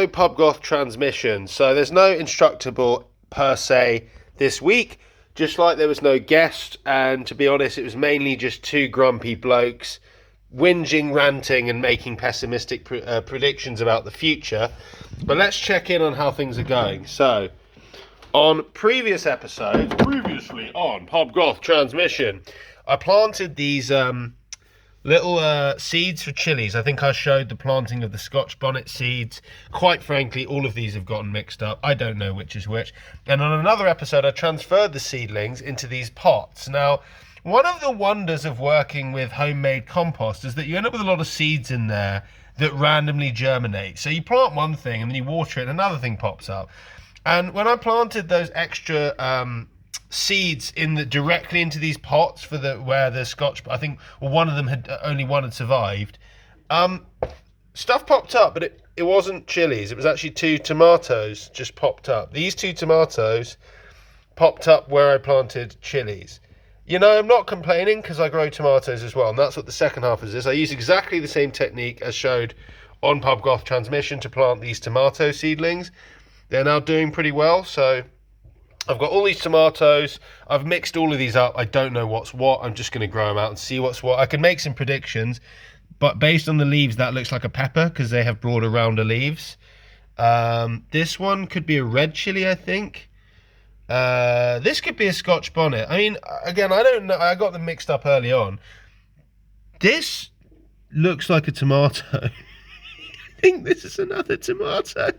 no PubGoth transmission, so there's no Instructable per se this week, just like there was no guest, and to be honest, it was mainly just two grumpy blokes whinging, ranting, and making pessimistic predictions about the future. But let's check in on how things are going. So, on previous episodes, previously on PubGoth transmission, I planted these little seeds for chilies. I think I showed the planting of the Scotch bonnet seeds. Quite frankly, all of these have gotten mixed up. I don't know which is which. And on another episode, I transferred the seedlings into these pots. Now, one of the wonders of working with homemade compost is that you end up with a lot of seeds in there that randomly germinate. So you plant one thing and then you water it and another thing pops up. And when I planted those extra seeds directly into these pots for where the Scotch, I think, well, one of them only one had survived. Stuff popped up, but it wasn't chilies. It was actually two tomatoes just popped up. These two tomatoes popped up where I planted chilies. You know, I'm not complaining because I grow tomatoes as well, and that's what the second half is. I use exactly the same technique as showed on PubGoth transmission to plant these tomato seedlings. They're now doing pretty well, so I've got all these tomatoes. I've mixed all of these up. I don't know what's what. I'm just going to grow them out and see what's what. I can make some predictions, but based on the leaves, that looks like a pepper because they have broader, rounder leaves. This one could be a red chili, I think. This could be a Scotch bonnet. I mean, again, I don't know. I got them mixed up early on. This looks like a tomato. I think this is another tomato.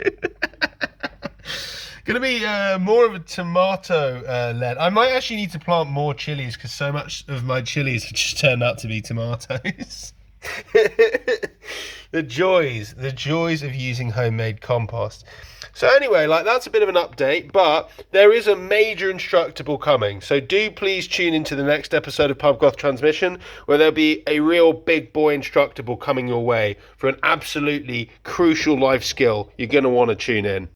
Going to be more of a tomato led. I might actually need to plant more chilies because so much of my chilies have just turned out to be tomatoes. The joys of using homemade compost. So anyway, that's a bit of an update, but there is a major Instructable coming. So do please tune into the next episode of PubGoth Transmission, where there'll be a real big boy Instructable coming your way for an absolutely crucial life skill. You're going to want to tune in.